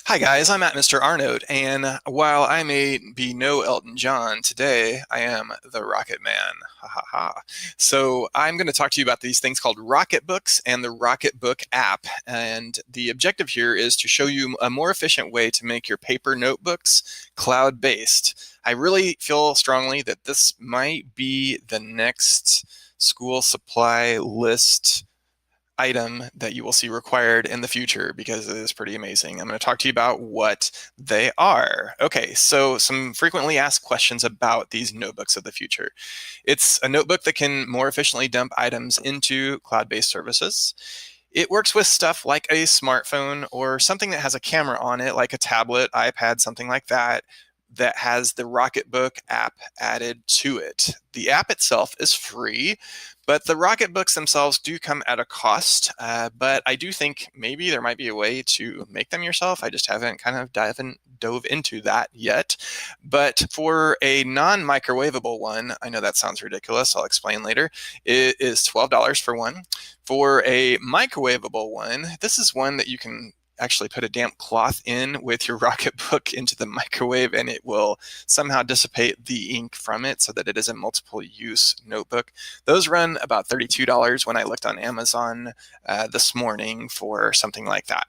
Hi guys, I'm at Mr. Arnold, and while I may be no Elton John today, I am the Rocket Man. Ha ha ha. So I'm going to talk to you about these things called Rocketbooks and the Rocketbook app. And the objective here is to show you a more efficient way to make your paper notebooks cloud-based. I really feel strongly that this might be the next school supply list item that you will see required in the future because it is pretty amazing. I'm going to talk to you about what they are. Okay, so some frequently asked questions about these notebooks of the future. It's a notebook that can more efficiently dump items into cloud-based services. It works with stuff like a smartphone or something that has a camera on it, like a tablet, iPad, something like that, that has the Rocketbook app added to it. The app itself is free, but the Rocketbooks themselves do come at a cost. But I do think maybe there might be a way to make them yourself. I just haven't kind of dove into that yet. But for a non-microwavable one, I know that sounds ridiculous. I'll explain later. It is $12 for one. For a microwavable one, this is one that you can actually put a damp cloth in with your Rocketbook into the microwave, and it will somehow dissipate the ink from it so that it is a multiple use notebook. Those run about $32 when I looked on Amazon this morning for something like that.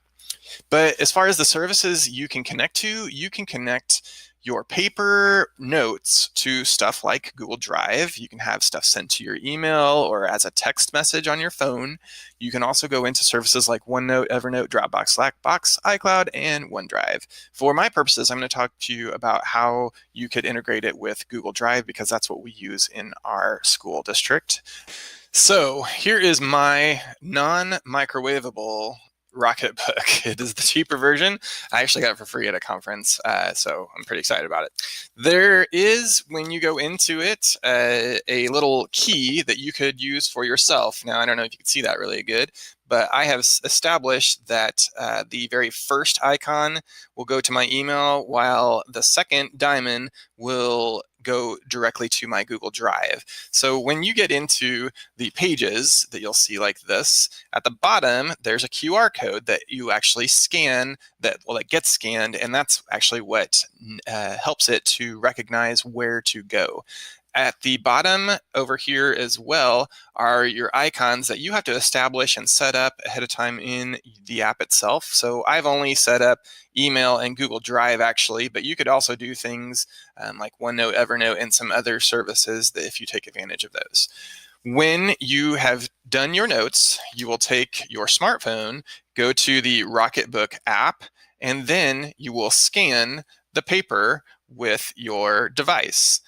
But as far as the services you can connect to, you can connect your paper notes to stuff like Google Drive. You can have stuff sent to your email or as a text message on your phone. You can also go into services like OneNote, Evernote, Dropbox, Slackbox, iCloud, and OneDrive. For my purposes, I'm going to talk to you about how you could integrate it with Google Drive because that's what we use in our school district. So here is my non-microwavable Rocketbook. It is the cheaper version. I actually got it for free at a conference, so I'm pretty excited about it. There is, when you go into it, a little key that you could use for yourself. Now, I don't know if you can see that really good, but I have established that the very first icon will go to my email, while the second diamond will go directly to my Google Drive. So when you get into the pages that you'll see like this, at the bottom, there's a QR code that you actually scan that gets scanned, and that's actually what helps it to recognize where to go. At the bottom over here as well are your icons that you have to establish and set up ahead of time in the app itself. So I've only set up email and Google Drive actually, but you could also do things like OneNote, Evernote, and some other services that if you take advantage of those. When you have done your notes, you will take your smartphone, go to the Rocketbook app, and then you will scan the paper with your device.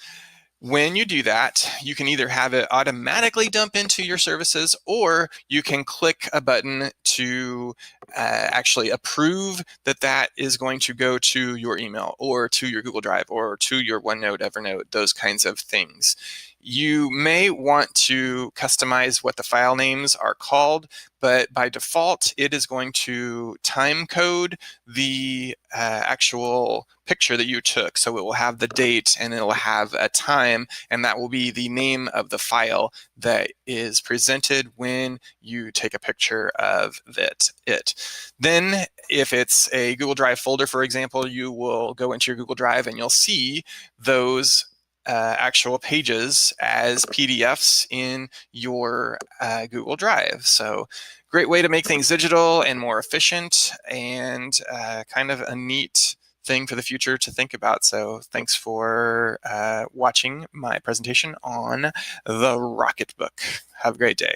When you do that, you can either have it automatically dump into your services, or you can click a button to actually approve that that is going to go to your email or to your Google Drive or to your OneNote, Evernote, those kinds of things. You may want to customize what the file names are called, but by default, it is going to time code the actual picture that you took. So it will have the date and it will have a time, and that will be the name of the file that is presented when you take a picture of it. Then if it's a Google Drive folder, for example, you will go into your Google Drive and you'll see those actual pages as PDFs in your Google Drive. So great way to make things digital and more efficient, and kind of a neat thing for the future to think about. So thanks for watching my presentation on the Rocketbook. Have a great day.